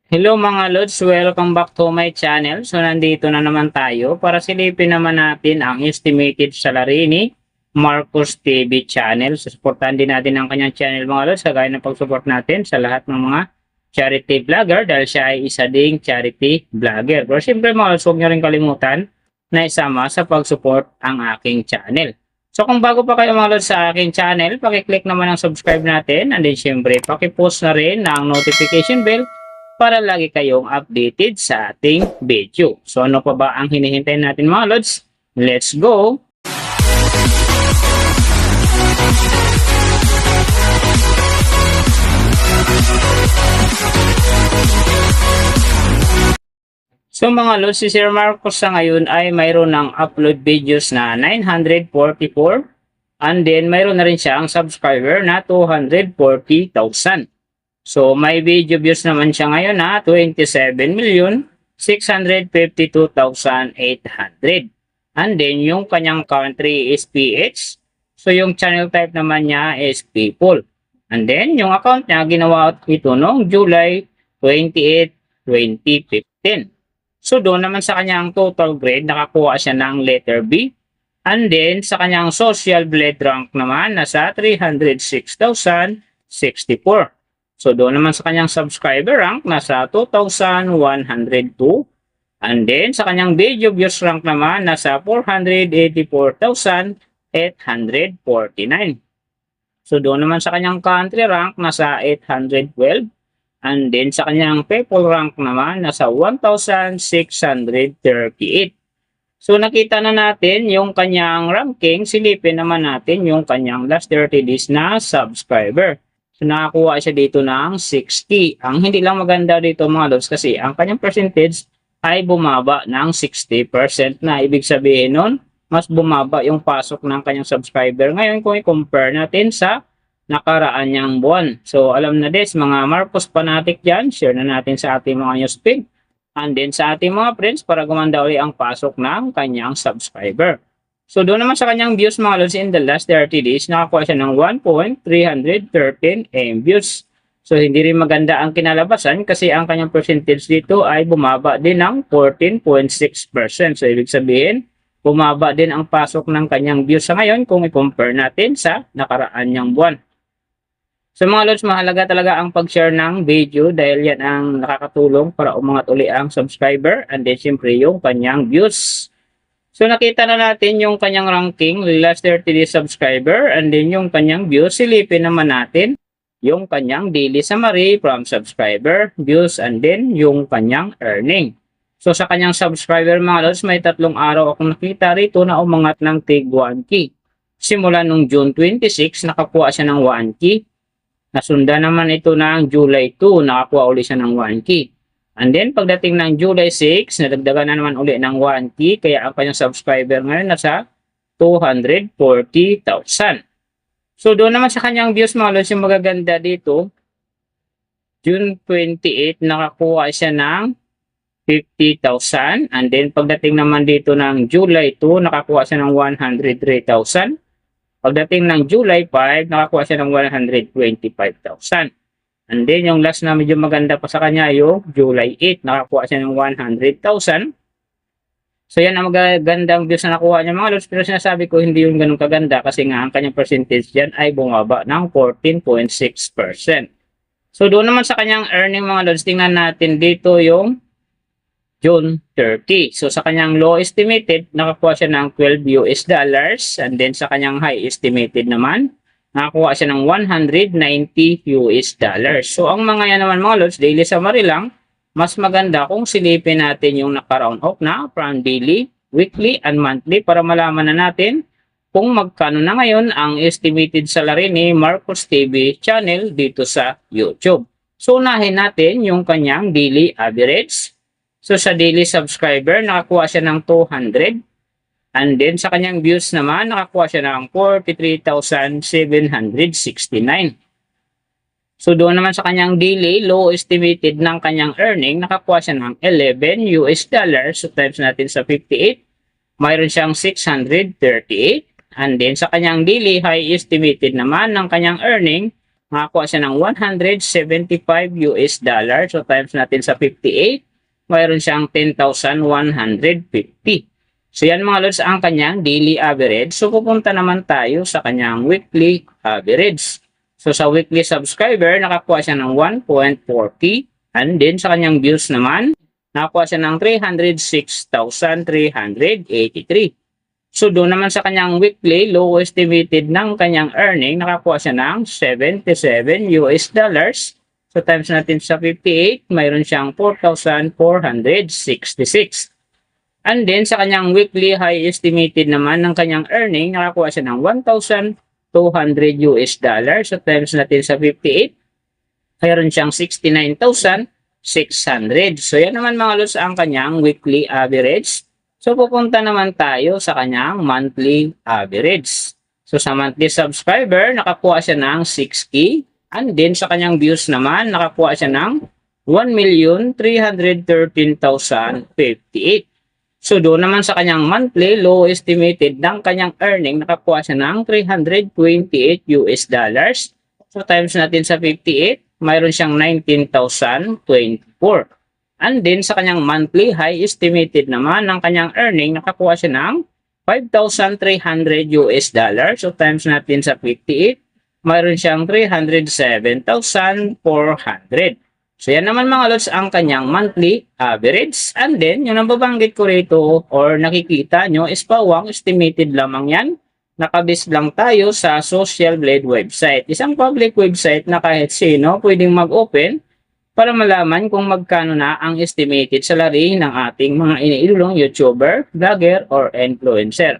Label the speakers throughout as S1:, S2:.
S1: Hello mga Lods, welcome back to my channel. So nandito na naman tayo para silipin naman natin ang estimated salary ni Marcos TV channel. So supportan din natin ang kanyang channel mga Lods, kagaya ng pag-support natin sa lahat ng mga charity vlogger dahil siya ay isa ding charity vlogger. Pero siyempre mga Lods, huwag nyo rin kalimutan na isama sa pag-support ang aking channel. So kung bago pa kayo mga Lods sa aking channel, pakiclick naman ang subscribe natin and then siyempre pakipost na rin ang notification bell para lagi kayong updated sa ating video. So ano pa ba ang hinihintay natin mga Lods? Let's go! So mga Lods, si Sir Marcos sa ngayon ay mayroon ng upload videos na 944 and then mayroon na rin siyang subscriber na 240,000. So, may video views naman siya ngayon na 27,652,800. And then, yung kanyang country is PH. So, yung channel type naman niya is people. And then, yung account niya, ginawa ito noong July 28, 2015. So, doon naman sa kanyang total grade, nakakuha siya ng letter B. And then, sa kanyang social blade rank naman, nasa 306,064. So, doon naman sa kanyang subscriber rank, nasa 2,102. And then, sa kanyang video views rank naman, nasa 484,849. So, doon naman sa kanyang country rank, nasa 812. And then, sa kanyang people rank naman, nasa 1,638. So, nakita na natin yung kanyang ranking. Silipin naman natin yung kanyang last 30 days na subscriber. So, nakakuha siya dito ng 60. Ang hindi lang maganda dito mga Lods kasi ang kanyang percentage ay bumaba ng 60% na. Ibig sabihin nun, mas bumaba yung pasok ng kanyang subscriber. Ngayon, kung i-compare natin sa nakaraan niyang buwan. So, alam na des, mga Marcos fanatic dyan, share na natin sa ating mga newsfeed. And then sa ating mga friends para gumanda ulit ang pasok ng kanyang subscriber. So, doon naman sa kanyang views mga Lods in the last 30 days, nakakuha siya ng 1.313 AM views. So, hindi rin maganda ang kinalabasan kasi ang kanyang percentage dito ay bumaba din ng 14.6%. So, ibig sabihin, bumaba din ang pasok ng kanyang views sa ngayon kung i-compare natin sa nakaraan niyang buwan. So, mga Lods, mahalaga talaga ang pag-share ng video dahil yan ang nakakatulong para umangat uli ang subscriber and then siyempre yung kanyang views. So, nakita na natin yung kanyang ranking, last 30 days subscriber, and then yung kanyang views. Silipin naman natin yung kanyang daily summary from subscriber, views, and then yung kanyang earning. So, sa kanyang subscriber mga Lods, may 3 araw akong nakita rito na umangat ng tig 1K. Simula nung June 26, nakakuha siya ng 1K. Nasunda naman ito ng July 2, nakakuha ulit siya ng 1K. And then, pagdating ng July 6, nadagdagan na naman uli ng 1K, kaya ang kanyang subscriber ngayon nasa 240,000. So, doon naman sa kanyang views mga Lods, yung magaganda dito, June 28, nakakuha siya ng 50,000. And then, pagdating naman dito ng July 2, nakakuha siya ng 103,000. Pagdating ng July 5, nakakuha siya ng 125,000. And then, yung last na medyo maganda pa sa kanya, yung July 8, nakakuha siya ng 100,000. So, yan ang magagandang views na nakuha niya mga Lods. Pero sinasabi ko, hindi yung ganun kaganda kasi nga ang kanyang percentage dyan ay bumaba ng 14.6%. So, doon naman sa kanyang earning mga Lods, tingnan natin dito yung June 30. So, sa kanyang low estimated, nakakuha siya ng $12. And then, sa kanyang high estimated naman, nakakuha siya ng $190. So, ang mga yan naman mga Lods, daily summary lang, mas maganda kung silipin natin yung naka-round off na from daily, weekly, and monthly para malaman na natin kung magkano na ngayon ang estimated salary ni Marcos TV channel dito sa YouTube. So, unahin natin yung kanyang daily average. So, sa daily subscriber, nakakuha siya ng 200. And then, sa kanyang views naman, nakakuha siya ng 43,769. So, doon naman sa kanyang daily, low estimated ng kanyang earning, nakakuha siya ng $11. So, times natin sa 58, mayroon siyang 638. And then, sa kanyang daily, high estimated naman ng kanyang earning, Nakakuha siya ng 175 US dollar. So times natin sa 58, mayroon siyang 10,150. So yan mga lods ang kanyang daily average. So pupunta naman tayo sa kanyang weekly average. So sa weekly subscriber, nakakuha siya ng 1.40. And then sa kanyang views naman, nakakuha siya ng 306,383. So doon naman sa kanyang weekly, low estimated ng kanyang earning, nakakuha siya ng 77 US dollars. So times natin sa 58, mayroon siyang 4,466. And then sa kanyang weekly high estimated naman ng kanyang earning, nakakuha siya ng 1,200 US dollars. So times natin sa 58, mayroon siyang 69,600. So yan naman mga lods ang kanyang weekly average. So pupunta naman tayo sa kanyang monthly average. So sa monthly subscriber, nakakuha siya ng 6K. And then sa kanyang views naman, nakakuha siya ng 1,313,058. So doon naman sa kanyang monthly, low estimated ng kanyang earning, nakakuha siya ng 328 US dollars. So times natin sa 58, mayroon siyang 19,024. And then sa kanyang monthly high estimated naman ng kanyang earning, nakakuha siya ng 5,300 US dollars. So times natin sa 58, mayroon siyang 307,400. So yan naman mga lods ang kanyang monthly average. And then yung nababanggit ko rito or nakikita nyo is pawang estimated lamang yan. Nakabase lang tayo sa Social Blade website. Isang public website na kahit sino pwedeng mag-open para malaman kung magkano na ang estimated salary ng ating mga iniidolong YouTuber, vlogger, or influencer.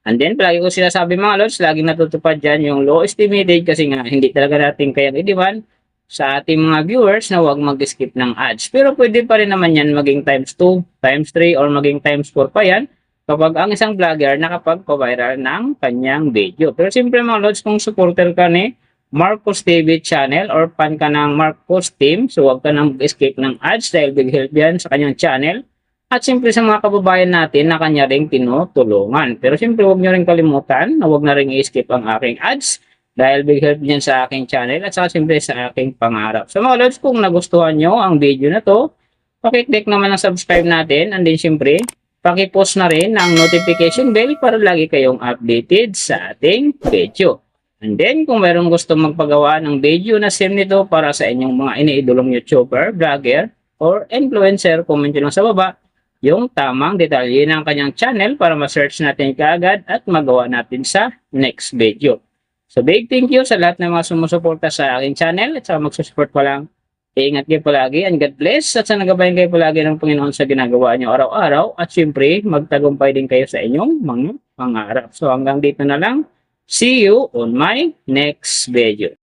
S1: And then, palagi ko sinasabi mga lods, laging natutupad dyan yung low estimated kasi nga hindi talaga natin kayang i-demand sa ating mga viewers na huwag mag-skip ng ads. Pero pwede pa rin naman yan maging times 2, times 3, or maging times 4 pa yan kapag ang isang vlogger nakapag-viral ng kanyang video. Pero siyempre mga lods, kung supporter ka ni Marcos TV channel or fan ka ng Marcos team, so huwag ka nang mag-escape ng ads dahil big help yan sa kanyang channel. At siyempre sa mga kababayan natin na kanya rin tinutulungan. Pero siyempre huwag nyo rin kalimutan na huwag na rin i-skip ang aking ads dahil big help niyan sa aking channel at saka siyempre sa aking pangarap. So mga lods, kung nagustuhan nyo ang video na to, pakiclick naman ang subscribe natin and then siyempre pakipost na rin ang notification bell para lagi kayong updated sa ating video. And then, kung mayroong gusto magpagawa ng video na same nito para sa inyong mga iniidolong YouTuber, vlogger, or influencer, comment nyo lang sa baba yung tamang detalye ng kanyang channel para ma-search natin kaagad at magawa natin sa next video. So, big thank you sa lahat ng mga sumusuporta sa aking channel at sa magsusupport pa lang. Iingat kayo palagi and God bless at sa nagabayan kayo palagi ng Panginoon sa ginagawa nyo araw-araw at syempre magtagumpay din kayo sa inyong mga pangarap. So hanggang dito na lang. See you on my next video.